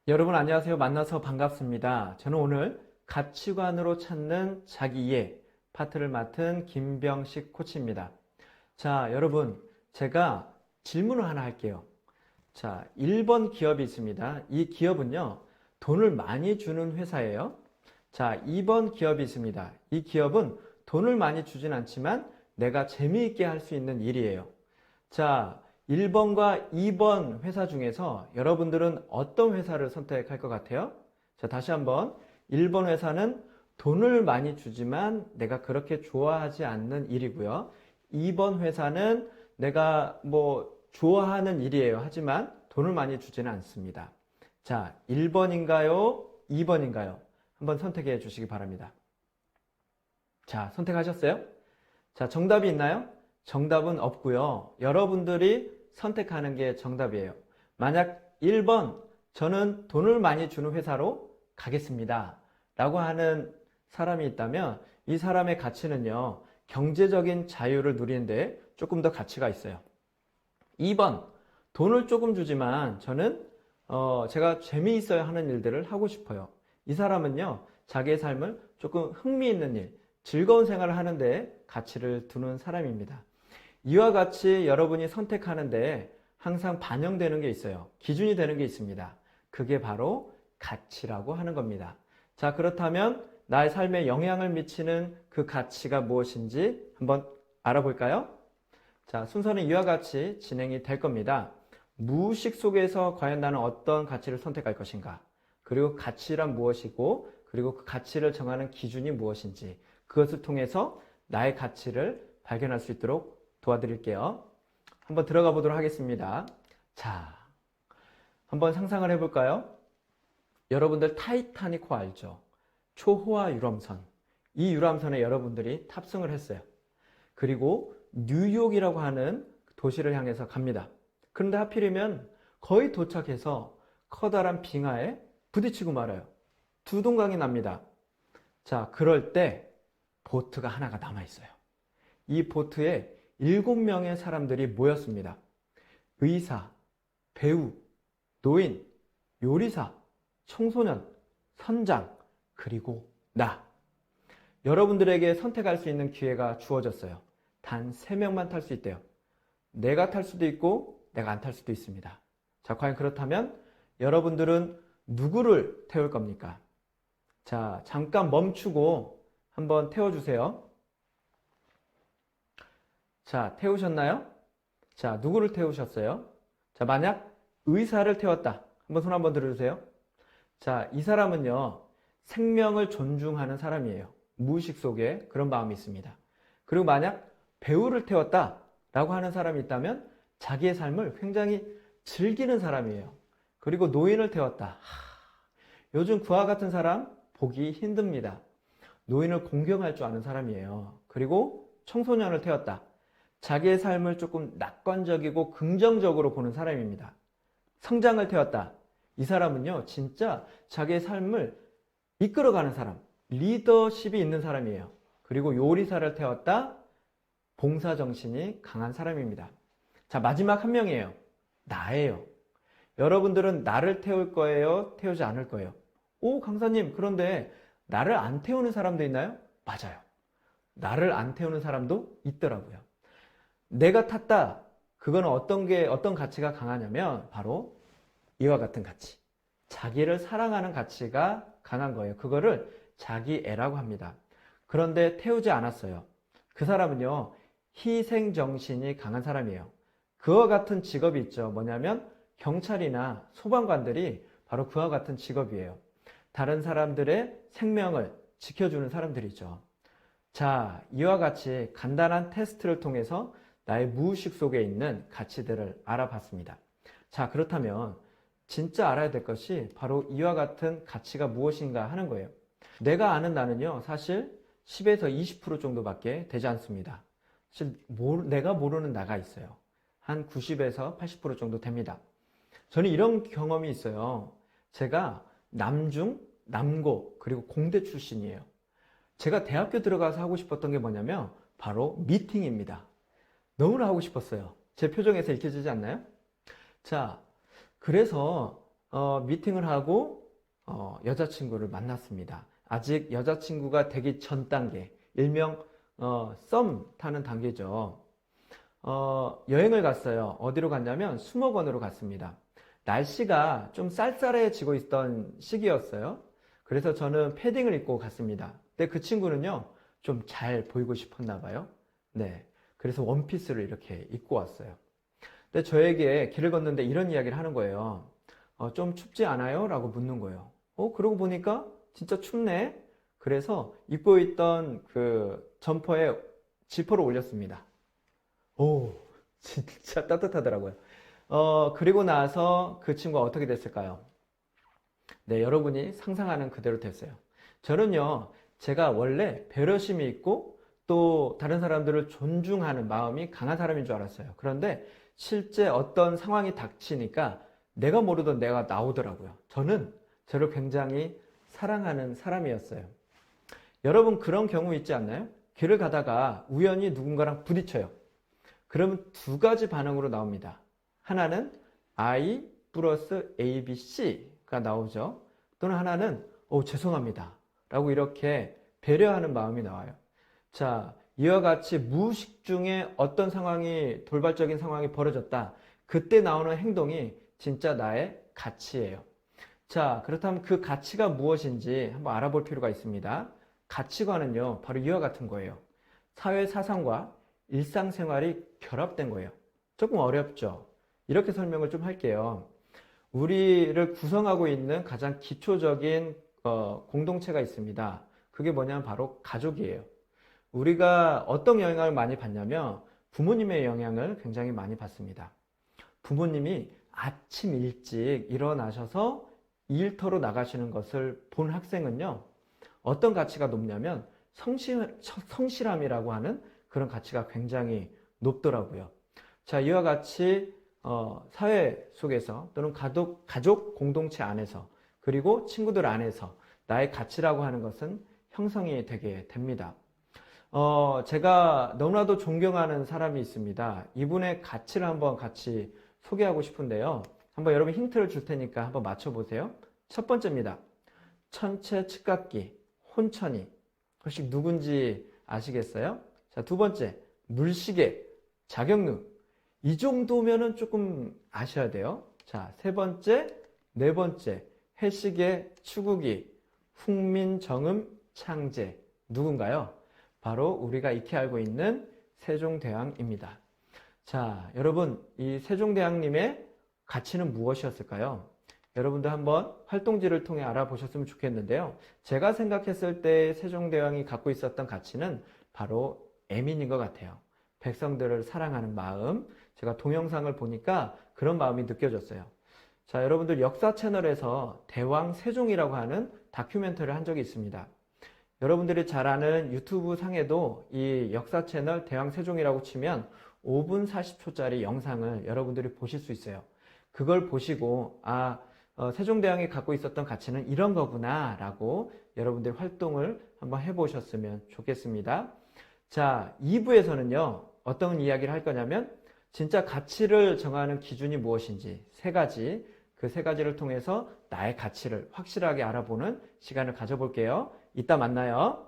여러분 안녕하세요. 만나서 반갑습니다. 저는 오늘 가치관으로 찾는 자기 이해 파트를 맡은 김병식 코치입니다. 자, 여러분 제가 질문을 하나 할게요. 자, 1번 기업이 있습니다. 이 기업은요, 돈을 많이 주는 회사예요. 자, 2번 기업이 있습니다. 이 기업은 돈을 많이 주진 않지만 내가 재미있게 할 수 있는 일이에요. 자, 1번과 2번 회사 중에서 여러분들은 어떤 회사를 선택할 것 같아요? 자, 다시 한번. 1번 회사는 돈을 많이 주지만 내가 그렇게 좋아하지 않는 일이고요. 2번 회사는 내가 좋아하는 일이에요. 하지만 돈을 많이 주지는 않습니다. 자, 1번인가요? 2번인가요? 한번 선택해 주시기 바랍니다. 자, 선택하셨어요? 자, 정답이 있나요? 정답은 없고요. 여러분들이 선택하는 게 정답이에요. 만약 1번, 저는 돈을 많이 주는 회사로 가겠습니다. 라고 하는 사람이 있다면 이 사람의 가치는요, 경제적인 자유를 누리는데 조금 더 가치가 있어요. 2번, 돈을 조금 주지만 저는 제가 재미있어야 하는 일들을 하고 싶어요. 이 사람은요, 자기의 삶을 조금 흥미있는 일, 즐거운 생활을 하는데 가치를 두는 사람입니다. 이와 같이 여러분이 선택하는데 항상 반영되는 게 있어요. 기준이 되는 게 있습니다. 그게 바로 가치라고 하는 겁니다. 자, 그렇다면 나의 삶에 영향을 미치는 그 가치가 무엇인지 한번 알아볼까요? 자, 순서는 이와 같이 진행이 될 겁니다. 무의식 속에서 과연 나는 어떤 가치를 선택할 것인가? 그리고 가치란 무엇이고, 그리고 그 가치를 정하는 기준이 무엇인지, 그것을 통해서 나의 가치를 발견할 수 있도록 도와드릴게요. 한번 들어가 보도록 하겠습니다. 자, 한번 상상을 해볼까요? 여러분들 타이타닉호 알죠? 초호화 유람선. 이 유람선에 여러분들이 탑승을 했어요. 그리고 뉴욕이라고 하는 도시를 향해서 갑니다. 그런데 하필이면 거의 도착해서 커다란 빙하에 부딪히고 말아요. 두 동강이 납니다. 자, 그럴 때 보트가 하나가 남아있어요. 이 보트에 7명의 사람들이 모였습니다. 의사, 배우, 노인, 요리사, 청소년, 선장, 그리고 나. 여러분들에게 선택할 수 있는 기회가 주어졌어요. 단 3명만 탈 수 있대요. 내가 탈 수도 있고 내가 안 탈 수도 있습니다. 자, 과연 그렇다면 여러분들은 누구를 태울 겁니까? 자, 잠깐 멈추고 한번 태워주세요. 자, 태우셨나요? 자, 누구를 태우셨어요? 자, 만약 의사를 태웠다. 한번 손 한번 들어주세요. 자, 이 사람은요, 생명을 존중하는 사람이에요. 무의식 속에 그런 마음이 있습니다. 그리고 만약 배우를 태웠다 라고 하는 사람이 있다면 자기의 삶을 굉장히 즐기는 사람이에요. 그리고 노인을 태웠다. 요즘 그와 같은 사람 보기 힘듭니다. 노인을 공경할 줄 아는 사람이에요. 그리고 청소년을 태웠다. 자기의 삶을 조금 낙관적이고 긍정적으로 보는 사람입니다. 성장을 태웠다. 이 사람은요, 진짜 자기의 삶을 이끌어가는 사람, 리더십이 있는 사람이에요. 그리고 요리사를 태웠다. 봉사정신이 강한 사람입니다. 자, 마지막 한 명이에요. 나예요. 여러분들은 나를 태울 거예요? 태우지 않을 거예요? 오, 강사님, 그런데 나를 안 태우는 사람도 있나요? 맞아요. 나를 안 태우는 사람도 있더라고요. 내가 탔다. 그거는 어떤 가치가 강하냐면 바로 이와 같은 가치. 자기를 사랑하는 가치가 강한 거예요. 그거를 자기애라고 합니다. 그런데 태우지 않았어요. 그 사람은요, 희생정신이 강한 사람이에요. 그와 같은 직업이 있죠. 뭐냐면 경찰이나 소방관들이 바로 그와 같은 직업이에요. 다른 사람들의 생명을 지켜주는 사람들이죠. 자, 이와 같이 간단한 테스트를 통해서 나의 무의식 속에 있는 가치들을 알아봤습니다. 자, 그렇다면 진짜 알아야 될 것이 바로 이와 같은 가치가 무엇인가 하는 거예요. 내가 아는 나는요, 사실 10에서 20% 정도밖에 되지 않습니다. 사실 내가 모르는 나가 있어요. 한 90에서 80% 정도 됩니다. 저는 이런 경험이 있어요. 제가 남중, 남고, 그리고 공대 출신이에요. 제가 대학교 들어가서 하고 싶었던 게 뭐냐면 바로 미팅입니다. 너무나 하고 싶었어요. 제 표정에서 읽혀지지 않나요? 자, 그래서 미팅을 하고 여자친구를 만났습니다. 아직 여자친구가 되기 전 단계, 일명 썸 타는 단계죠. 여행을 갔어요. 어디로 갔냐면 수목원으로 갔습니다. 날씨가 좀 쌀쌀해지고 있던 시기였어요. 그래서 저는 패딩을 입고 갔습니다. 근데 그 친구는요, 좀 잘 보이고 싶었나 봐요. 네. 그래서 원피스를 이렇게 입고 왔어요. 근데 저에게 길을 걷는데 이런 이야기를 하는 거예요. 좀 춥지 않아요? 라고 묻는 거예요. 그러고 보니까 진짜 춥네? 그래서 입고 있던 그 점퍼에 지퍼를 올렸습니다. 오, 진짜 따뜻하더라고요. 그리고 나서 그 친구가 어떻게 됐을까요? 네, 여러분이 상상하는 그대로 됐어요. 저는요, 제가 원래 배려심이 있고 또 다른 사람들을 존중하는 마음이 강한 사람인 줄 알았어요. 그런데 실제 어떤 상황이 닥치니까 내가 모르던 내가 나오더라고요. 저는 저를 굉장히 사랑하는 사람이었어요. 여러분 그런 경우 있지 않나요? 길을 가다가 우연히 누군가랑 부딪혀요. 그러면 두 가지 반응으로 나옵니다. 하나는 I 플러스 A, B, C가 나오죠. 또는 하나는 죄송합니다 라고 이렇게 배려하는 마음이 나와요. 자, 이와 같이 무의식 중에 어떤 상황이 돌발적인 상황이 벌어졌다. 그때 나오는 행동이 진짜 나의 가치예요. 자, 그렇다면 그 가치가 무엇인지 한번 알아볼 필요가 있습니다. 가치관은요, 바로 이와 같은 거예요. 사회 사상과 일상생활이 결합된 거예요. 조금 어렵죠? 이렇게 설명을 좀 할게요. 우리를 구성하고 있는 가장 기초적인 공동체가 있습니다. 그게 뭐냐면 바로 가족이에요. 우리가 어떤 영향을 많이 받냐면 부모님의 영향을 굉장히 많이 받습니다. 부모님이 아침 일찍 일어나셔서 일터로 나가시는 것을 본 학생은요, 어떤 가치가 높냐면 성실함이라고 하는 그런 가치가 굉장히 높더라고요. 자, 이와 같이 사회 속에서 또는 가족 공동체 안에서 그리고 친구들 안에서 나의 가치라고 하는 것은 형성이 되게 됩니다. 제가 너무나도 존경하는 사람이 있습니다. 이분의 가치를 한번 같이 소개하고 싶은데요. 한번 여러분 힌트를 줄 테니까 한번 맞춰보세요. 첫 번째입니다. 천체 측각기, 혼천이. 혹시 누군지 아시겠어요? 자, 두 번째, 물시계, 자격루. 이 정도면은 조금 아셔야 돼요. 자, 세 번째, 네 번째, 해시계, 추구기, 훈민, 정음, 창제. 누군가요? 바로 우리가 익히 알고 있는 세종대왕입니다. 자, 여러분, 이 세종대왕님의 가치는 무엇이었을까요? 여러분들 한번 활동지를 통해 알아보셨으면 좋겠는데요. 제가 생각했을 때 세종대왕이 갖고 있었던 가치는 바로 애민인 것 같아요. 백성들을 사랑하는 마음. 제가 동영상을 보니까 그런 마음이 느껴졌어요. 자, 여러분들 역사 채널에서 대왕 세종이라고 하는 다큐멘터리를 한 적이 있습니다. 여러분들이 잘 아는 유튜브 상에도 이 역사 채널 대왕 세종이라고 치면 5분 40초짜리 영상을 여러분들이 보실 수 있어요. 그걸 보시고 세종대왕이 갖고 있었던 가치는 이런 거구나 라고 여러분들 활동을 한번 해보셨으면 좋겠습니다. 자, 2부에서는요 어떤 이야기를 할 거냐면 진짜 가치를 정하는 기준이 무엇인지 세 가지, 그 세 가지를 통해서 나의 가치를 확실하게 알아보는 시간을 가져볼게요. 이따 만나요.